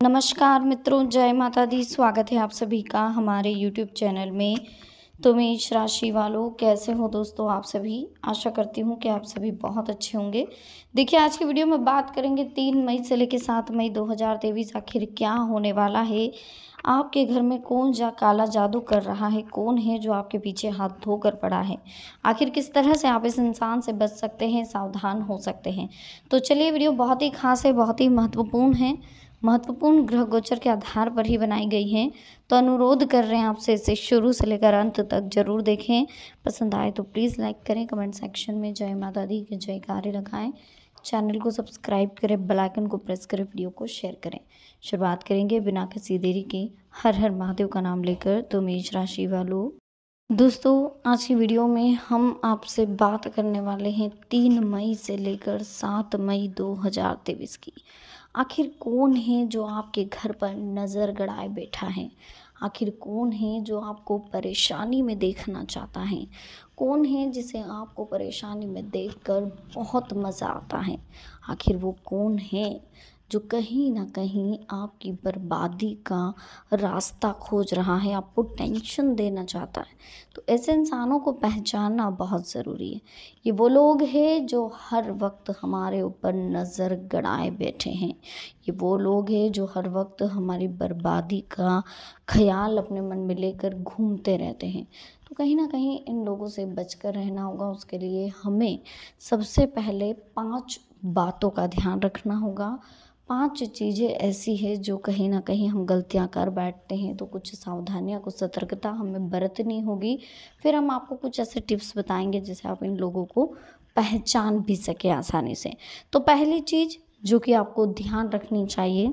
नमस्कार मित्रों, जय माता दी। स्वागत है आप सभी का हमारे यूट्यूब चैनल में। तो मेष राशि वालों, कैसे हो दोस्तों आप सभी। आशा करती हूँ कि आप सभी बहुत अच्छे होंगे। देखिए, आज की वीडियो में बात करेंगे 3 मई से लेकर 7 मई 2023 आखिर क्या होने वाला है। आपके घर में कौन काला जादू कर रहा है, कौन है जो आपके पीछे हाथ धोकर पड़ा है, आखिर किस तरह से आप इस इंसान से बच सकते हैं, सावधान हो सकते हैं। तो चलिए, वीडियो बहुत ही खास है, बहुत ही महत्वपूर्ण है। महत्वपूर्ण ग्रह गोचर के आधार पर ही बनाई गई हैं। तो अनुरोध कर रहे हैं आपसे, इसे शुरू से लेकर अंत तक जरूर देखें। पसंद आए तो प्लीज़ लाइक करें, कमेंट सेक्शन में जय माता दी के जयकारे लगाएं, चैनल को सब्सक्राइब करें, बेल आइकन को प्रेस करें, वीडियो को शेयर करें। शुरुआत करेंगे बिना किसी देरी के हर हर महादेव का नाम लेकर। तो मेष राशि वालों, दोस्तों आज की वीडियो में हम आपसे बात करने वाले हैं 3 मई से लेकर 7 मई 2023 की। आखिर कौन है जो आपके घर पर नज़र गड़ाए बैठा है, आखिर कौन है जो आपको परेशानी में देखना चाहता है, कौन है जिसे आपको परेशानी में देखकर बहुत मज़ा आता है। आखिर वो कौन है जो कहीं ना कहीं आपकी बर्बादी का रास्ता खोज रहा है, आपको टेंशन देना चाहता है। तो ऐसे इंसानों को पहचानना बहुत ज़रूरी है। ये वो लोग हैं जो हर वक्त हमारे ऊपर नज़र गड़ाए बैठे हैं। ये वो लोग हैं जो हर वक्त हमारी बर्बादी का ख्याल अपने मन में लेकर घूमते रहते हैं। तो कहीं ना कहीं इन लोगों से बचकर रहना होगा। उसके लिए हमें सबसे पहले 5 बातों का ध्यान रखना होगा। 5 चीज़ें ऐसी है जो कहीं ना कहीं हम गलतियां कर बैठते हैं, तो कुछ सावधानियां, कुछ सतर्कता हमें बरतनी होगी। फिर हम आपको कुछ ऐसे टिप्स बताएंगे जिससे आप इन लोगों को पहचान भी सके आसानी से। तो पहली चीज़ जो कि आपको ध्यान रखनी चाहिए,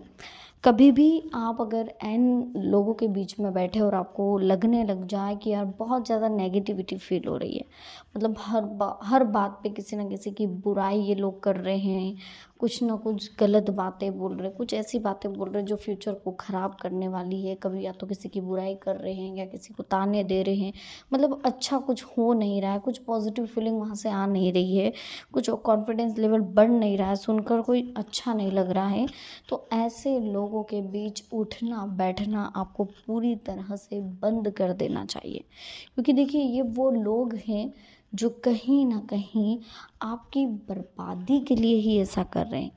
कभी भी आप अगर एन लोगों के बीच में बैठे और आपको लगने लग जाए कि यार बहुत ज़्यादा नेगेटिविटी फील हो रही है, मतलब हर बात पे किसी न किसी की बुराई ये लोग कर रहे हैं, कुछ ना कुछ गलत बातें बोल रहे हैं, कुछ ऐसी बातें बोल रहे हैं जो फ्यूचर को ख़राब करने वाली है। कभी या तो किसी की बुराई कर रहे हैं या किसी को ताने दे रहे हैं, मतलब अच्छा कुछ हो नहीं रहा है, कुछ पॉजिटिव फीलिंग वहाँ से आ नहीं रही है, कुछ कॉन्फिडेंस लेवल बढ़ नहीं रहा है, सुनकर कोई अच्छा नहीं लग रहा है। तो ऐसे लोगों के बीच उठना बैठना आपको पूरी तरह से बंद कर देना चाहिए। क्योंकि देखिए, ये वो लोग हैं जो कहीं ना कहीं आपकी बर्बादी के लिए ही ऐसा कर रहे हैं।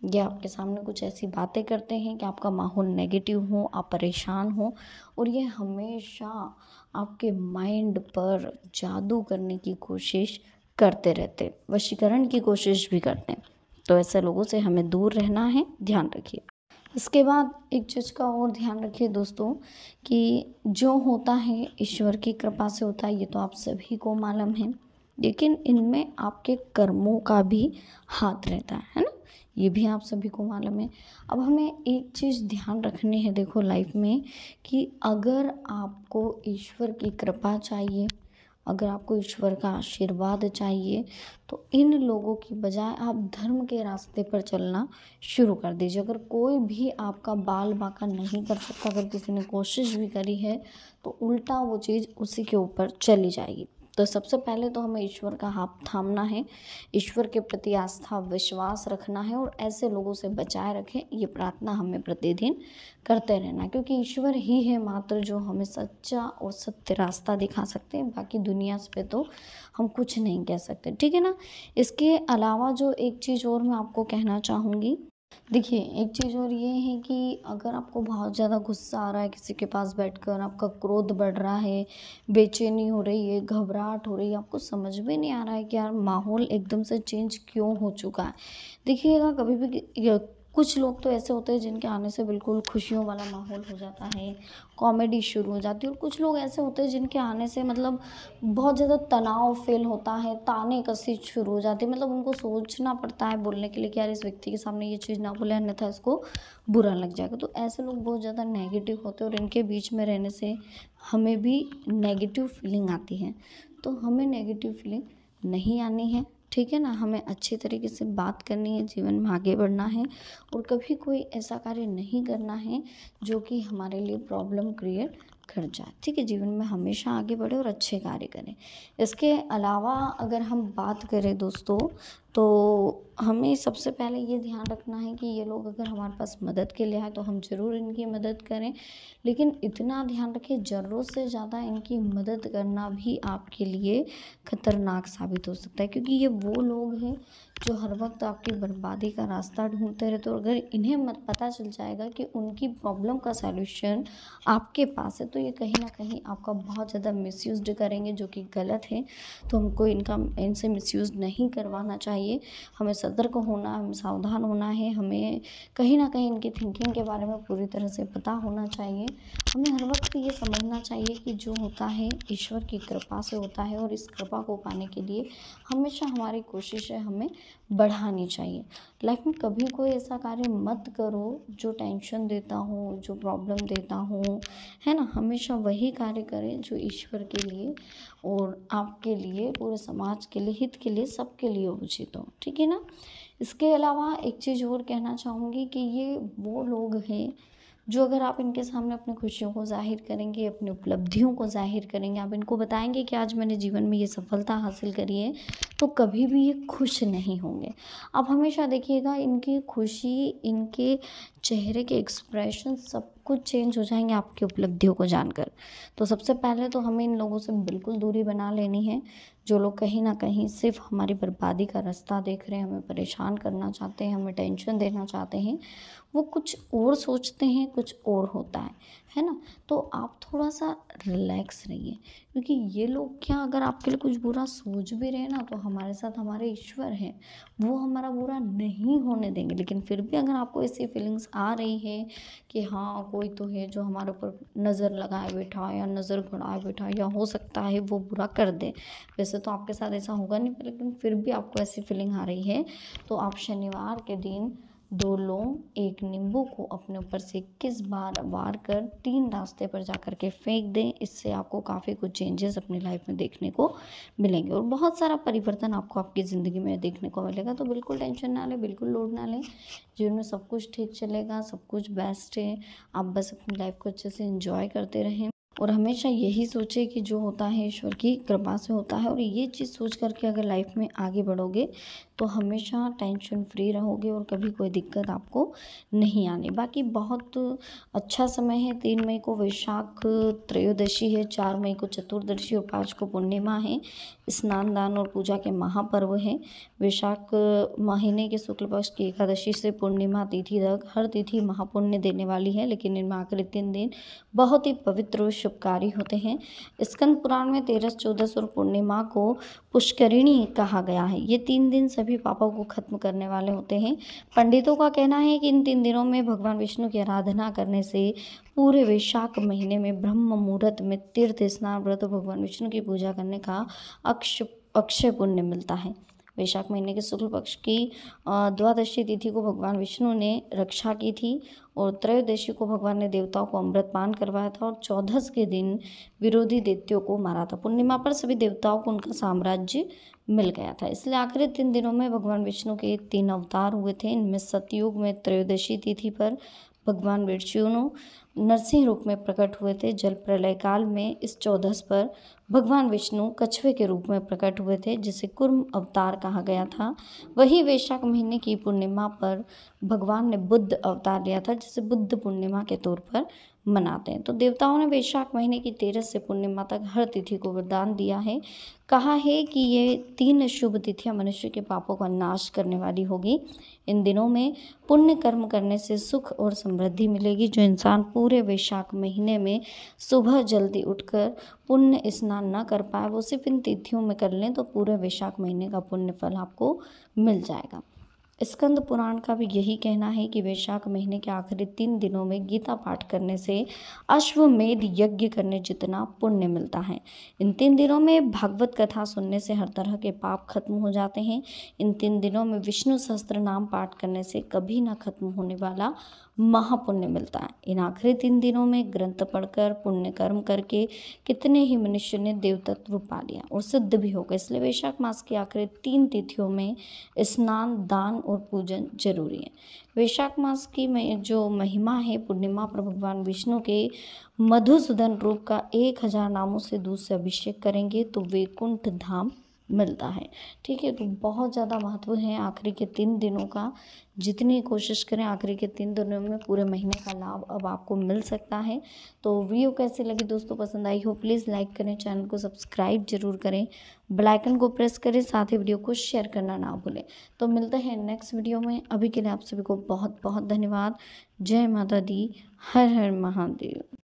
ये आपके सामने कुछ ऐसी बातें करते हैं कि आपका माहौल नेगेटिव हो, आप परेशान हो, और ये हमेशा आपके माइंड पर जादू करने की कोशिश करते रहते, वशीकरण की कोशिश भी करते हैं। तो ऐसे लोगों से हमें दूर रहना है, ध्यान रखिए। इसके बाद एक चीज़ का और ध्यान रखिए दोस्तों, कि जो होता है ईश्वर की कृपा से होता है, ये तो आप सभी को मालूम है। लेकिन इनमें आपके कर्मों का भी हाथ रहता है ना, ये भी आप सभी को मालूम है। अब हमें एक चीज़ ध्यान रखनी है, देखो लाइफ में, कि अगर आपको ईश्वर की कृपा चाहिए, अगर आपको ईश्वर का आशीर्वाद चाहिए, तो इन लोगों की बजाय आप धर्म के रास्ते पर चलना शुरू कर दीजिए। अगर कोई भी आपका बाल बांका नहीं कर सकता, अगर किसी ने कोशिश भी करी है, तो उल्टा वो चीज़ उसी के ऊपर चली जाएगी। तो सबसे पहले तो हमें ईश्वर का हाथ थामना है, ईश्वर के प्रति आस्था विश्वास रखना है, और ऐसे लोगों से बचाए रखें, ये प्रार्थना हमें प्रतिदिन करते रहना। क्योंकि ईश्वर ही है मात्र जो हमें सच्चा और सत्य रास्ता दिखा सकते हैं। बाकी दुनिया पे तो हम कुछ नहीं कह सकते, ठीक है ना। इसके अलावा जो एक चीज़ और मैं आपको कहना चाहूँगी, देखिए एक चीज़ और ये है कि अगर आपको बहुत ज़्यादा गुस्सा आ रहा है, किसी के पास बैठकर आपका क्रोध बढ़ रहा है, बेचैनी हो रही है, घबराहट हो रही है, आपको समझ में नहीं आ रहा है कि यार माहौल एकदम से चेंज क्यों हो चुका है। देखिएगा, कभी भी कुछ लोग तो ऐसे होते हैं जिनके आने से बिल्कुल खुशियों वाला माहौल हो जाता है, कॉमेडी शुरू हो जाती है, और कुछ लोग ऐसे होते हैं जिनके आने से मतलब बहुत ज़्यादा तनाव फील होता है, ताने कसी शुरू हो जाती है, मतलब उनको सोचना पड़ता है बोलने के लिए कि यार इस व्यक्ति के सामने ये चीज़ ना बोले, अन्यथा इसको बुरा लग जाएगा। तो ऐसे लोग बहुत ज़्यादा नेगेटिव होते हैं, और इनके बीच में रहने से हमें भी नेगेटिव फीलिंग आती है। तो हमें नेगेटिव फीलिंग नहीं आनी है, ठीक है ना। हमें अच्छे तरीके से बात करनी है, जीवन में आगे बढ़ना है, और कभी कोई ऐसा कार्य नहीं करना है जो कि हमारे लिए प्रॉब्लम क्रिएट कर जाए, ठीक है। जीवन में हमेशा आगे बढ़े और अच्छे कार्य करें। इसके अलावा अगर हम बात करें दोस्तों, तो हमें सबसे पहले ये ध्यान रखना है कि ये लोग अगर हमारे पास मदद के लिए आए तो हम ज़रूर इनकी मदद करें, लेकिन इतना ध्यान रखें ज़रूरत से ज़्यादा इनकी मदद करना भी आपके लिए खतरनाक साबित हो सकता है, क्योंकि ये वो लोग हैं जो हर वक्त आपकी बर्बादी का रास्ता ढूंढते रहते हैं। और अगर इन्हें मत पता चल जाएगा कि उनकी प्रॉब्लम का सॉल्यूशन आपके पास है, तो ये कहीं ना कहीं आपका बहुत ज़्यादा मिसयूज़ करेंगे, जो कि गलत है। तो हमको इनसे मिसयूज़ नहीं करवाना चाहिए। हमें सतर्क होना, हमें सावधान होना है, हमें कहीं ना कहीं इनकी थिंकिंग के बारे में पूरी तरह से पता होना चाहिए। हमें हर वक्त ये समझना चाहिए कि जो होता है ईश्वर की कृपा से होता है, और इस कृपा को पाने के लिए हमेशा हमारी कोशिश है हमें बढ़ानी चाहिए। लाइफ में कभी कोई ऐसा कार्य मत करो जो टेंशन देता हो, जो प्रॉब्लम देता हो, है ना। हमेशा वही कार्य करें जो ईश्वर के लिए और आपके लिए, पूरे समाज के लिए, हित के लिए, सबके लिए उचित हो, ठीक है ना। इसके अलावा एक चीज़ और कहना चाहूँगी कि ये वो लोग हैं जो अगर आप इनके सामने अपनी खुशियों को ज़ाहिर करेंगे, अपनी उपलब्धियों को ज़ाहिर करेंगे, आप इनको बताएंगे कि आज मैंने जीवन में ये सफलता हासिल करी है, तो कभी भी ये खुश नहीं होंगे। आप हमेशा देखिएगा इनकी खुशी, इनके चेहरे के एक्सप्रेशन सब कुछ चेंज हो जाएंगे आपकी उपलब्धियों को जानकर। तो सबसे पहले तो हमें इन लोगों से बिल्कुल दूरी बना लेनी है, जो लोग कहीं ना कहीं सिर्फ हमारी बर्बादी का रास्ता देख रहे हैं, हमें परेशान करना चाहते हैं, हमें टेंशन देना चाहते हैं। वो कुछ और सोचते हैं, कुछ और होता है ना। तो आप थोड़ा सा रिलैक्स रहिए, क्योंकि ये लोग क्या, अगर आपके लिए कुछ बुरा सोच भी रहे हैं ना, तो हमारे साथ हमारे ईश्वर हैं, वो हमारा बुरा नहीं होने देंगे। लेकिन फिर भी अगर आपको ऐसी फीलिंग्स आ रही है कि हाँ कोई तो है जो हमारे ऊपर नज़र लगाए बैठा या नज़र गड़ाए बैठा, या हो सकता है वो बुरा कर दे, वैसे तो आपके साथ ऐसा होगा नहीं, लेकिन फिर भी आपको ऐसी फीलिंग आ रही है, तो आप शनिवार के दिन 2 लौंग, 1 नींबू को अपने ऊपर से 21 बार वार कर 3 रास्ते पर जा कर के फेंक दें। इससे आपको काफ़ी कुछ चेंजेस अपनी लाइफ में देखने को मिलेंगे, और बहुत सारा परिवर्तन आपको आपकी ज़िंदगी में देखने को मिलेगा। तो बिल्कुल टेंशन ना लें, बिल्कुल लोड ना लें, जीवन में सब कुछ ठीक चलेगा, सब कुछ बेस्ट है। आप बस अपनी लाइफ को अच्छे से एंजॉय करते रहें, और हमेशा यही सोचे कि जो होता है ईश्वर की कृपा से होता है। और ये चीज़ सोच करके अगर लाइफ में आगे बढ़ोगे तो हमेशा टेंशन फ्री रहोगे, और कभी कोई दिक्कत आपको नहीं आनी। बाकी बहुत अच्छा समय है। 3 मई को वैशाख त्रयोदशी है, 4 मई को चतुर्दशी और 5 को पूर्णिमा है। स्नान दान और पूजा के महापर्व हैं। वैशाख महीने के शुक्ल पक्ष की एकादशी से पूर्णिमा तिथि तक हर तिथि महापुण्य देने वाली है, लेकिन इनमें आखिरी 3 दिन बहुत ही पवित्र और शुभकारी होते हैं। स्कंद पुराण में 13, 14 और पूर्णिमा को पुष्करिणी कहा गया है। ये 3 दिन सभी पापों को खत्म करने वाले होते हैं। पंडितों का कहना है कि इन 3 दिनों में भगवान विष्णु की आराधना करने से पूरे वैशाख महीने में ब्रह्म मुहूर्त में तीर्थ स्नान, व्रत और भगवान विष्णु की पूजा करने का अक्षय पुण्य मिलता है। वैशाख महीने के शुक्ल पक्ष की द्वादशी तिथि को भगवान विष्णु ने रक्षा की थी, और त्रयोदशी को भगवान ने देवताओं को अमृत पान करवाया था, और चौदस के दिन विरोधी दैत्यों को मारा था। पूर्णिमा पर सभी देवताओं को उनका साम्राज्य मिल गया था। इसलिए आखिरी 3 दिनों में भगवान विष्णु के 3 अवतार हुए थे। इनमें सतयुग में त्रयोदशी तिथि पर भगवान विष्णु नरसिंह रूप में प्रकट हुए थे। जल प्रलय काल में इस चौदस पर भगवान विष्णु कछुए के रूप में प्रकट हुए थे, जिसे कूर्म अवतार कहा गया था। वही वैशाख महीने की पूर्णिमा पर भगवान ने बुद्ध अवतार लिया था, जिसे बुद्ध पूर्णिमा के तौर पर मनाते हैं। तो देवताओं ने वैशाख महीने की 13 से पूर्णिमा तक हर तिथि को वरदान दिया है। कहा है कि ये 3 शुभ तिथियां मनुष्य के पापों का नाश करने वाली होगी। इन दिनों में पुण्य कर्म करने से सुख और समृद्धि मिलेगी। जो इंसान पूरे वैशाख महीने में सुबह जल्दी उठकर पुण्य स्नान न कर पाए, वो सिर्फ इन तिथियों में कर लें तो पूरे वैशाख महीने का पुण्य फल आपको मिल जाएगा। स्कंद पुराण का भी यही कहना है कि वैशाख महीने के आखिरी 3 दिनों में गीता पाठ करने से अश्वमेध यज्ञ करने जितना पुण्य मिलता है। इन 3 दिनों में भागवत कथा सुनने से हर तरह के पाप खत्म हो जाते हैं। इन 3 दिनों में विष्णु सहस्त्र नाम पाठ करने से कभी ना खत्म होने वाला महापुण्य मिलता है। इन आखिरी 3 दिनों में ग्रंथ पढ़कर पुण्य कर्म करके कितने ही मनुष्य ने देवतत्व पा लिया और सिद्ध भी हो गए। इसलिए वैशाख मास की आखिरी 3 तिथियों में स्नान, दान और पूजन जरूरी है। वैशाख मास की जो महिमा है, पूर्णिमा पर भगवान विष्णु के मधुसूदन रूप का 1000 नामों से दूध से अभिषेक करेंगे तो वैकुंठ धाम मिलता है। ठीक है, तो बहुत ज़्यादा महत्व है आखिरी के 3 दिनों का। जितनी कोशिश करें आखिरी के 3 दिनों में पूरे महीने का लाभ अब आपको मिल सकता है। तो वीडियो कैसी लगी दोस्तों, पसंद आई हो प्लीज़ लाइक करें, चैनल को सब्सक्राइब जरूर करें, बेल आइकन को प्रेस करें, साथ ही वीडियो को शेयर करना ना भूलें। तो मिलते हैं नेक्स्ट वीडियो में। अभी के लिए आप सभी को बहुत बहुत धन्यवाद। जय माता दी, हर हर महादेव।